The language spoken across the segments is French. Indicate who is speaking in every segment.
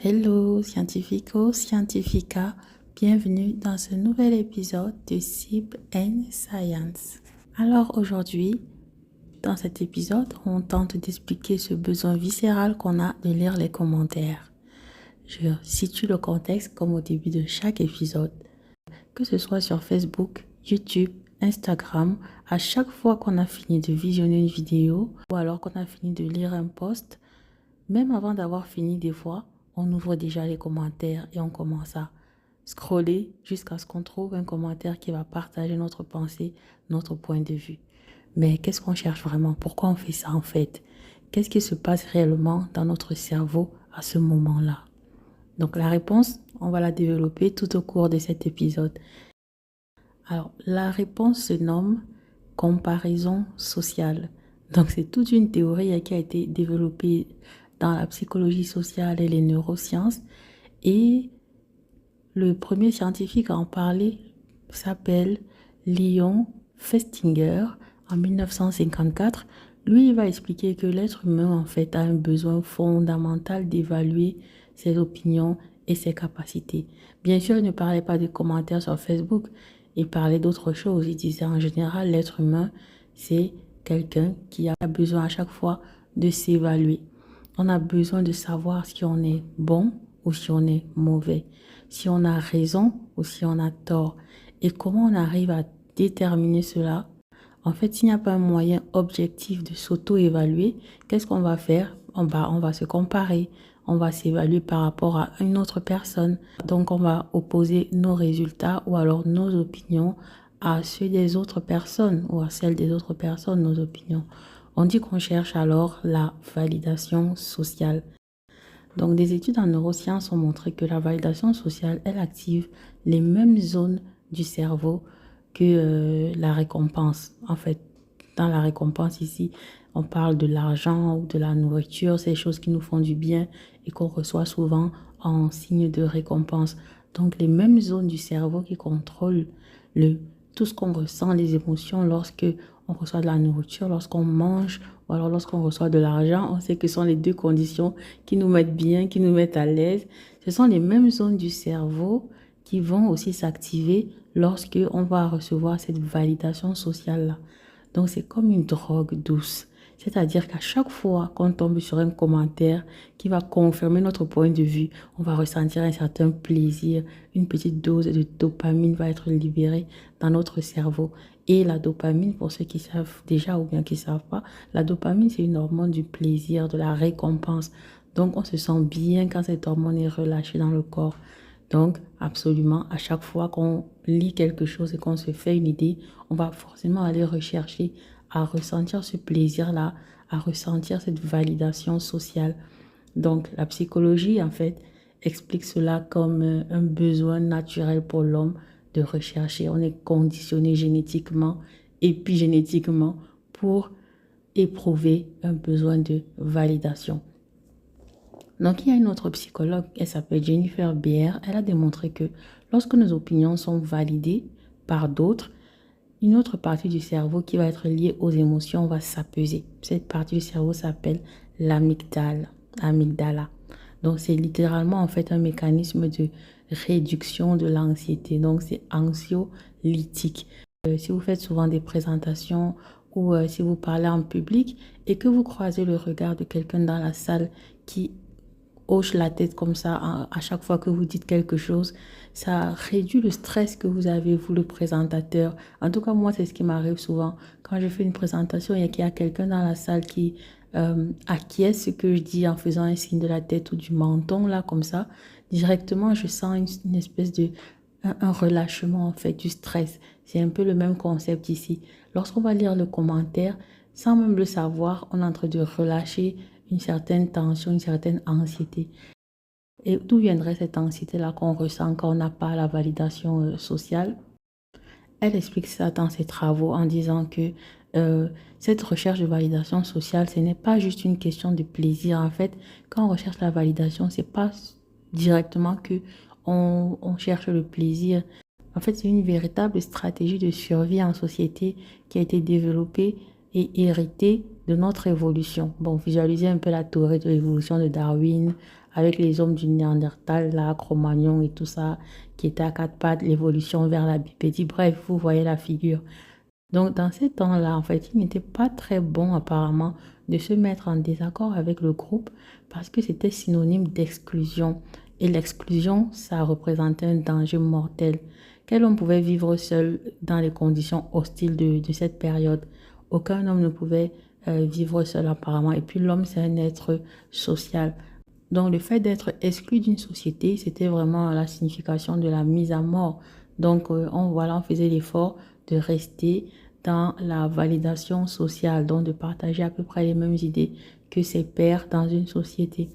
Speaker 1: Hello scientifico, scientifica, bienvenue dans ce nouvel épisode de Sip and Science. Alors aujourd'hui, dans cet épisode, on tente d'expliquer ce besoin viscéral qu'on a de lire les commentaires. Je situe le contexte comme au début de chaque épisode. Que ce soit sur Facebook, YouTube, Instagram, à chaque fois qu'on a fini de visionner une vidéo ou alors qu'on a fini de lire un post, même avant d'avoir fini des fois, on ouvre déjà les commentaires et on commence à scroller jusqu'à ce qu'on trouve un commentaire qui va partager notre pensée, notre point de vue. Mais qu'est-ce qu'on cherche vraiment? Pourquoi on fait ça en fait? Qu'est-ce qui se passe réellement dans notre cerveau à ce moment-là? Donc la réponse, on va la développer tout au cours de cet épisode. Alors la réponse se nomme comparaison sociale. Donc c'est toute une théorie qui a été développée dans la psychologie sociale et les neurosciences. Et le premier scientifique à en parler s'appelle Leon Festinger en 1954. Lui, il va expliquer que l'être humain, en fait, a un besoin fondamental d'évaluer ses opinions et ses capacités. Bien sûr, il ne parlait pas de commentaires sur Facebook, il parlait d'autre chose. Il disait en général, l'être humain, c'est quelqu'un qui a besoin à chaque fois de s'évaluer. On a besoin de savoir si on est bon ou si on est mauvais, si on a raison ou si on a tort. Et comment on arrive à déterminer cela? En fait, s'il n'y a pas un moyen objectif de s'auto-évaluer, qu'est-ce qu'on va faire? On va se comparer, on va s'évaluer par rapport à une autre personne. Donc, on va opposer nos résultats ou alors nos opinions à ceux des autres personnes ou à celles des autres personnes, nos opinions. On dit qu'on cherche alors la validation sociale. Donc, des études en neurosciences ont montré que la validation sociale, elle active les mêmes zones du cerveau que la récompense. En fait, dans la récompense ici, on parle de l'argent ou de la nourriture, ces choses qui nous font du bien et qu'on reçoit souvent en signe de récompense. Donc, les mêmes zones du cerveau qui contrôlent tout ce qu'on ressent, les émotions lorsque on reçoit de la nourriture, lorsqu'on mange ou alors lorsqu'on reçoit de l'argent, on sait que ce sont les deux conditions qui nous mettent bien, qui nous mettent à l'aise. Ce sont les mêmes zones du cerveau qui vont aussi s'activer lorsque on va recevoir cette validation sociale-là. Donc, c'est comme une drogue douce. C'est-à-dire qu'à chaque fois qu'on tombe sur un commentaire qui va confirmer notre point de vue, on va ressentir un certain plaisir, une petite dose de dopamine va être libérée dans notre cerveau. Et la dopamine, pour ceux qui savent déjà ou bien qui ne savent pas, la dopamine, c'est une hormone du plaisir, de la récompense. Donc, on se sent bien quand cette hormone est relâchée dans le corps. Donc, absolument, à chaque fois qu'on lit quelque chose et qu'on se fait une idée, on va forcément aller rechercher à ressentir ce plaisir-là, à ressentir cette validation sociale. Donc, la psychologie, en fait, explique cela comme un besoin naturel pour l'homme de rechercher. On est conditionné génétiquement, épigénétiquement, pour éprouver un besoin de validation. Donc, il y a une autre psychologue, elle s'appelle Jennifer Beer. Elle a démontré que lorsque nos opinions sont validées par d'autres, une autre partie du cerveau qui va être liée aux émotions va s'apaiser. Cette partie du cerveau s'appelle amygdala. Donc, c'est littéralement en fait un mécanisme de réduction de l'anxiété. Donc, c'est anxiolytique. Si vous faites souvent des présentations ou si vous parlez en public et que vous croisez le regard de quelqu'un dans la salle qui hoche la tête comme ça à chaque fois que vous dites quelque chose, ça réduit le stress que vous avez, vous, le présentateur. En tout cas, moi, c'est ce qui m'arrive souvent. Quand je fais une présentation et qu'il y a quelqu'un dans la salle qui acquiesce ce que je dis en faisant un signe de la tête ou du menton, là, comme ça, directement, je sens une espèce de un relâchement, en fait, du stress. C'est un peu le même concept ici. Lorsqu'on va lire le commentaire, sans même le savoir, on est en train de relâcher une certaine tension, une certaine anxiété. Et d'où viendrait cette anxiété-là qu'on ressent quand on n'a pas la validation sociale? Elle explique ça dans ses travaux en disant que cette recherche de validation sociale, ce n'est pas juste une question de plaisir. En fait, quand on recherche la validation, c'est pas directement que on cherche le plaisir. En fait, c'est une véritable stratégie de survie en société qui a été développée et héritée de notre évolution. Bon, visualisez un peu la théorie de l'évolution de Darwin avec les hommes du Néandertal, la Cro-Magnon et tout ça, qui était à quatre pattes, l'évolution vers la bipédie. Bref, vous voyez la figure. Donc, dans ces temps-là, en fait, il n'était pas très bon apparemment de se mettre en désaccord avec le groupe parce que c'était synonyme d'exclusion. Et l'exclusion, ça représentait un danger mortel. Quel homme pouvait vivre seul dans les conditions hostiles de cette période? Aucun homme ne pouvait vivre seul apparemment. Et puis l'homme, c'est un être social. Donc le fait d'être exclu d'une société, c'était vraiment la signification de la mise à mort. Donc on faisait l'effort de rester dans la validation sociale, donc de partager à peu près les mêmes idées que ses pairs dans une société.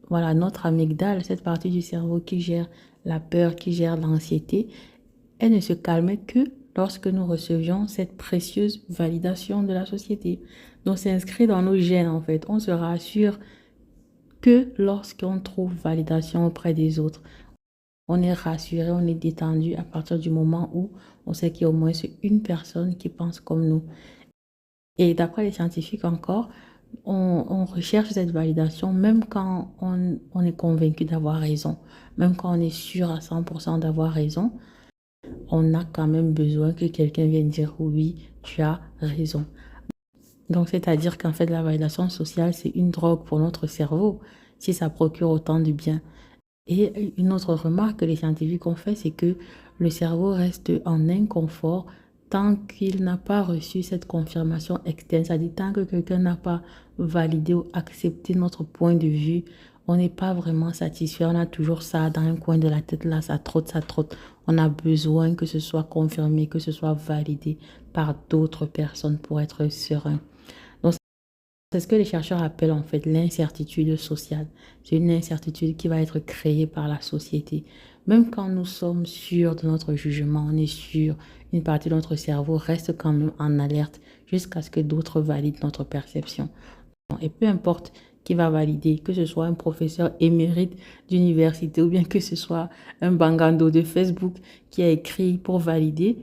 Speaker 1: Voilà, notre amygdale, cette partie du cerveau qui gère la peur, qui gère l'anxiété, elle ne se calmait que lorsque nous recevions cette précieuse validation de la société. Donc c'est inscrit dans nos gènes en fait. On se rassure que lorsqu'on trouve validation auprès des autres. On est rassuré, on est détendu à partir du moment où on sait qu'il y a au moins une personne qui pense comme nous. Et d'après les scientifiques encore, on recherche cette validation même quand on est convaincu d'avoir raison, même quand on est sûr à 100% d'avoir raison, on a quand même besoin que quelqu'un vienne dire oui, tu as raison. Donc, c'est-à-dire qu'en fait, la validation sociale, c'est une drogue pour notre cerveau, si ça procure autant de bien. Et une autre remarque que les scientifiques ont fait, c'est que le cerveau reste en inconfort tant qu'il n'a pas reçu cette confirmation externe. C'est-à-dire tant que quelqu'un n'a pas validé ou accepté notre point de vue, on n'est pas vraiment satisfait. On a toujours ça dans un coin de la tête, là, ça trotte, ça trotte. On a besoin que ce soit confirmé, que ce soit validé par d'autres personnes pour être serein. C'est ce que les chercheurs appellent en fait l'incertitude sociale. C'est une incertitude qui va être créée par la société. Même quand nous sommes sûrs de notre jugement, on est sûr, une partie de notre cerveau reste quand même en alerte jusqu'à ce que d'autres valident notre perception. Et peu importe qui va valider, que ce soit un professeur émérite d'université ou bien que ce soit un bangando de Facebook qui a écrit pour valider,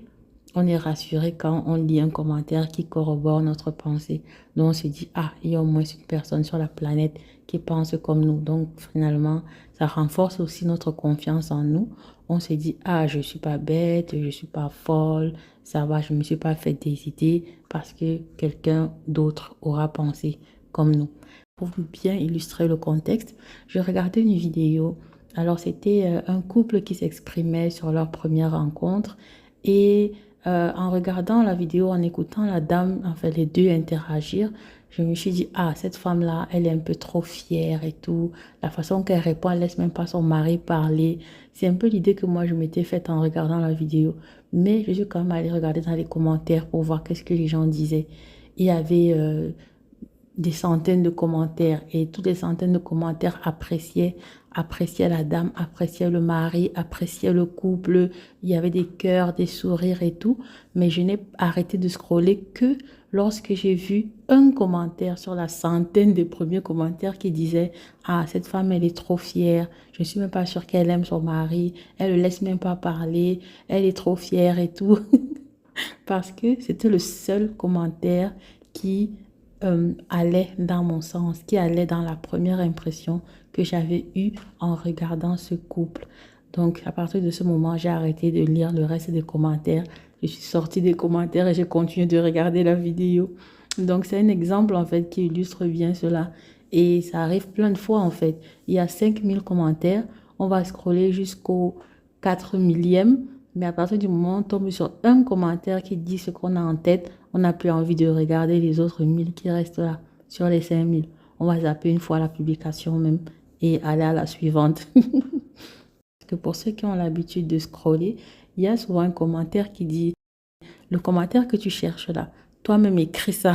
Speaker 1: on est rassuré quand on lit un commentaire qui corrobore notre pensée. Donc on se dit, ah, il y a au moins une personne sur la planète qui pense comme nous. Donc finalement, ça renforce aussi notre confiance en nous. On se dit, ah, je ne suis pas bête, je ne suis pas folle, ça va, je ne me suis pas fait des idées parce que quelqu'un d'autre aura pensé comme nous. Pour bien illustrer le contexte, je regardais une vidéo. Alors c'était un couple qui s'exprimait sur leur première rencontre et en regardant la vidéo, en écoutant la dame, en fait les deux interagir, je me suis dit, ah, cette femme-là, elle est un peu trop fière et tout. La façon qu'elle répond, elle laisse même pas son mari parler. C'est un peu l'idée que moi, je m'étais faite en regardant la vidéo. Mais je suis quand même allée regarder dans les commentaires pour voir qu'est-ce que les gens disaient. Il y avait des centaines de commentaires et toutes les centaines de commentaires appréciaient la dame, appréciaient le mari, appréciaient le couple. Il y avait des cœurs, des sourires et tout. Mais je n'ai arrêté de scroller que lorsque j'ai vu un commentaire sur la centaine des premiers commentaires qui disait ah, cette femme, elle est trop fière. Je ne suis même pas sûre qu'elle aime son mari. Elle ne le laisse même pas parler. Elle est trop fière et tout. Parce que c'était le seul commentaire qui allait dans mon sens, qui allait dans la première impression que j'avais eue en regardant ce couple. Donc, à partir de ce moment, j'ai arrêté de lire le reste des commentaires. Je suis sortie des commentaires et j'ai continué de regarder la vidéo. Donc, c'est un exemple, en fait, qui illustre bien cela. Et ça arrive plein de fois, en fait. Il y a 5000 commentaires. On va scroller jusqu'au 4 millième. Mais à partir du moment où on tombe sur un commentaire qui dit ce qu'on a en tête, on n'a plus envie de regarder les autres 1000 qui restent là, sur les 5000. On va zapper une fois la publication même et aller à la suivante. Parce que pour ceux qui ont l'habitude de scroller, il y a souvent un commentaire qui dit « Le commentaire que tu cherches là, toi-même écris ça. »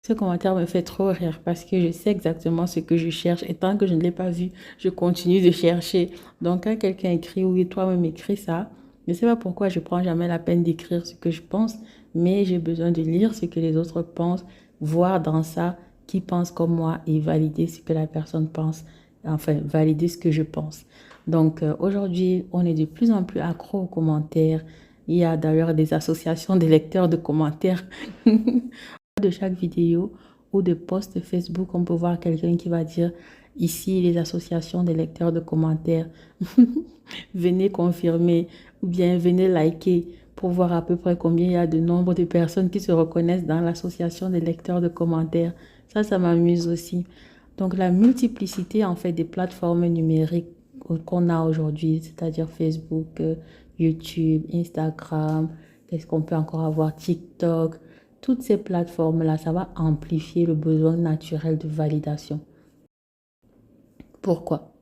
Speaker 1: Ce commentaire me fait trop rire parce que je sais exactement ce que je cherche et tant que je ne l'ai pas vu, je continue de chercher. Donc quand quelqu'un écrit « Oui, toi-même écris ça », je ne sais pas pourquoi je ne prends jamais la peine d'écrire ce que je pense, mais j'ai besoin de lire ce que les autres pensent, voir dans ça qui pense comme moi et valider ce que la personne pense, enfin valider ce que je pense. Donc aujourd'hui, on est de plus en plus accro aux commentaires. Il y a d'ailleurs des associations de lecteurs de commentaires. De chaque vidéo, ou de posts Facebook, on peut voir quelqu'un qui va dire ici les associations des lecteurs de commentaires, venez confirmer ou bien venez liker pour voir à peu près combien il y a de nombre de personnes qui se reconnaissent dans l'association des lecteurs de commentaires. Ça m'amuse aussi. Donc la multiplicité en fait des plateformes numériques qu'on a aujourd'hui, c'est-à-dire Facebook, YouTube, Instagram, qu'est-ce qu'on peut encore avoir, TikTok, toutes ces plateformes-là, ça va amplifier le besoin naturel de validation. Pourquoi?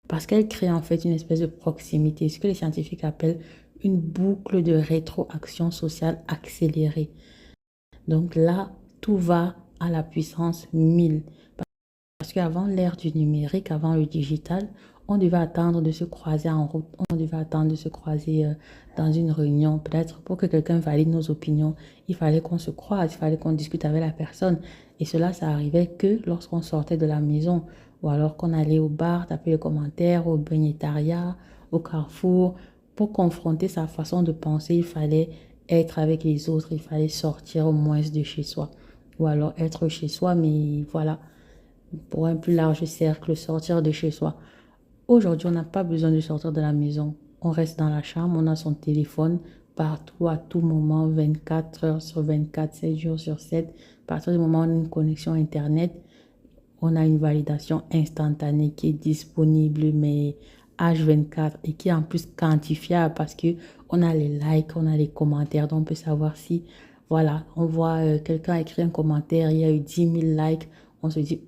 Speaker 1: Parce qu'elles créent en fait une espèce de proximité, ce que les scientifiques appellent une boucle de rétroaction sociale accélérée. Donc là, tout va à la puissance 1000. Parce qu'avant l'ère du numérique, avant le digital, on devait attendre de se croiser en route, on devait attendre de se croiser dans une réunion, peut-être pour que quelqu'un valide nos opinions. Il fallait qu'on se croise, il fallait qu'on discute avec la personne. Et cela, ça arrivait que lorsqu'on sortait de la maison ou alors qu'on allait au bar, taper les commentaires, au bénétariat, au carrefour. Pour confronter sa façon de penser, il fallait être avec les autres, il fallait sortir au moins de chez soi. Ou alors être chez soi, mais voilà, pour un plus large cercle, sortir de chez soi. Aujourd'hui, on n'a pas besoin de sortir de la maison. On reste dans la chambre, on a son téléphone partout, à tout moment, 24 heures sur 24, 7 jours sur 7. À partir du moment où on a une connexion Internet, on a une validation instantanée qui est disponible, mais H24 et qui est en plus quantifiable parce que on a les likes, on a les commentaires, donc on peut savoir si, voilà, on voit quelqu'un écrire un commentaire, il y a eu 10 000 likes, on se dit,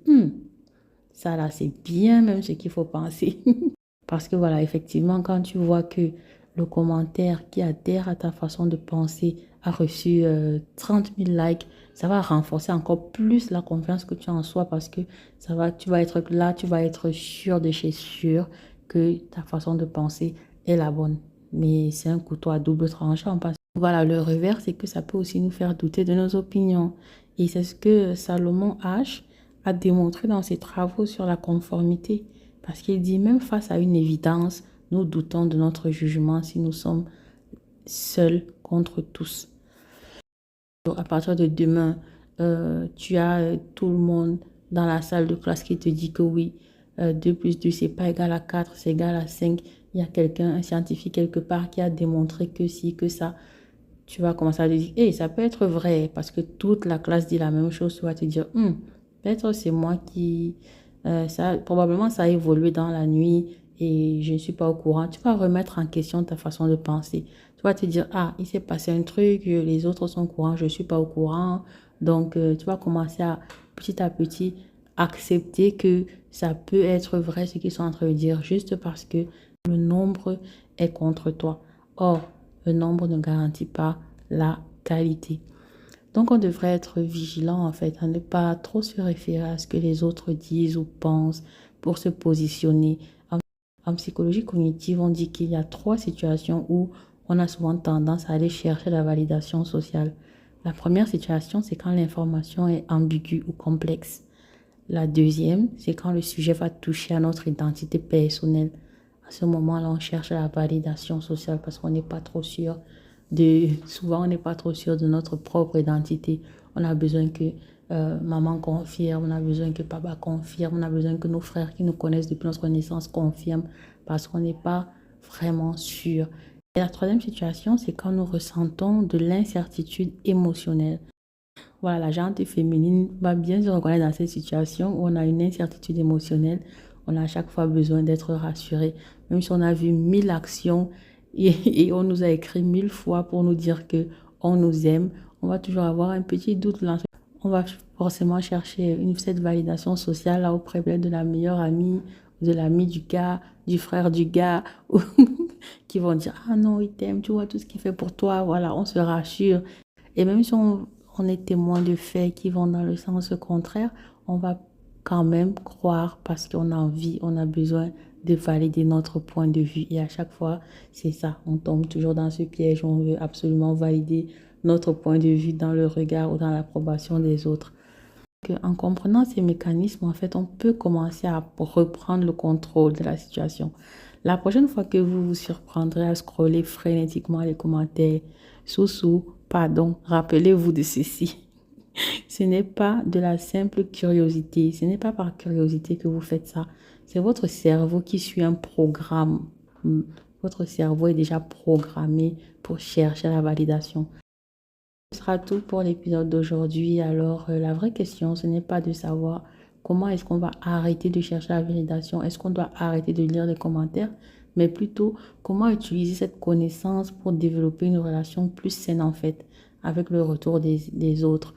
Speaker 1: ça là, c'est bien même ce qu'il faut penser. Parce que voilà, effectivement, quand tu vois que le commentaire qui adhère à ta façon de penser a reçu 30 000 likes, ça va renforcer encore plus la confiance que tu as en soi parce que tu vas être là, tu vas être sûr de chez sûr que ta façon de penser est la bonne. Mais c'est un couteau à double tranchant parce que voilà, le revers, c'est que ça peut aussi nous faire douter de nos opinions. Et c'est ce que Salomon H a démontré dans ses travaux sur la conformité. Parce qu'il dit, même face à une évidence, nous doutons de notre jugement si nous sommes seuls contre tous. Donc, à partir de demain, tu as tout le monde dans la salle de classe qui te dit que oui, 2 plus 2, c'est pas égal à 4, c'est égal à 5. Il y a quelqu'un, un scientifique quelque part qui a démontré que si, que ça. Tu vas commencer à te dire, hey, ça peut être vrai parce que toute la classe dit la même chose. Tu vas te dire, peut-être c'est moi qui... probablement ça a évolué dans la nuit et je ne suis pas au courant. Tu vas remettre en question ta façon de penser. Tu vas te dire, ah, il s'est passé un truc, les autres sont au courant, je ne suis pas au courant. Donc, tu vas commencer à petit accepter que ça peut être vrai ce qu'ils sont en train de dire juste parce que le nombre est contre toi. Or, le nombre ne garantit pas la qualité. Donc, on devrait être vigilant, en fait, à ne pas trop se référer à ce que les autres disent ou pensent pour se positionner. En psychologie cognitive, on dit qu'il y a 3 situations où on a souvent tendance à aller chercher la validation sociale. La première situation, c'est quand l'information est ambiguë ou complexe. La deuxième, c'est quand le sujet va toucher à notre identité personnelle. À ce moment-là, on cherche la validation sociale parce qu'on n'est pas trop sûr souvent, on n'est pas trop sûr de notre propre identité. On a besoin que maman confirme, on a besoin que papa confirme, on a besoin que nos frères qui nous connaissent depuis notre naissance confirment parce qu'on n'est pas vraiment sûr. Et la troisième situation, c'est quand nous ressentons de l'incertitude émotionnelle. Voilà, la gente féminine va bien se reconnaître dans cette situation où on a une incertitude émotionnelle. On a à chaque fois besoin d'être rassuré. Même si on a vu 1000 actions et on nous a écrit 1000 fois pour nous dire que on nous aime, on va toujours avoir un petit doute là. On va forcément chercher cette validation sociale là auprès de la meilleure amie, de l'ami du gars, du frère du gars, qui vont dire « Ah non, il t'aime, tu vois tout ce qu'il fait pour toi. » Voilà, on se rassure. Et même si on est témoin de faits qui vont dans le sens contraire, on va quand même croire parce qu'on a envie, on a besoin de valider notre point de vue. Et à chaque fois, c'est ça, on tombe toujours dans ce piège où on veut absolument valider notre point de vue dans le regard ou dans l'approbation des autres. En comprenant ces mécanismes, en fait, on peut commencer à reprendre le contrôle de la situation. La prochaine fois que vous vous surprendrez à scroller frénétiquement les commentaires, pardon, rappelez-vous de ceci. Ce n'est pas de la simple curiosité. Ce n'est pas par curiosité que vous faites ça. C'est votre cerveau qui suit un programme. Votre cerveau est déjà programmé pour chercher la validation. Ce sera tout pour l'épisode d'aujourd'hui. Alors, la vraie question, ce n'est pas de savoir comment est-ce qu'on va arrêter de chercher la validation, est-ce qu'on doit arrêter de lire les commentaires, mais plutôt comment utiliser cette connaissance pour développer une relation plus saine en fait avec le retour des autres.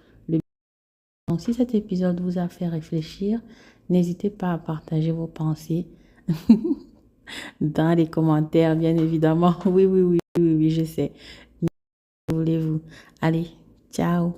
Speaker 1: Donc, si cet épisode vous a fait réfléchir, n'hésitez pas à partager vos pensées dans les commentaires, bien évidemment. Oui, oui, oui, oui, oui, je sais. Voulez-vous. Allez, ciao.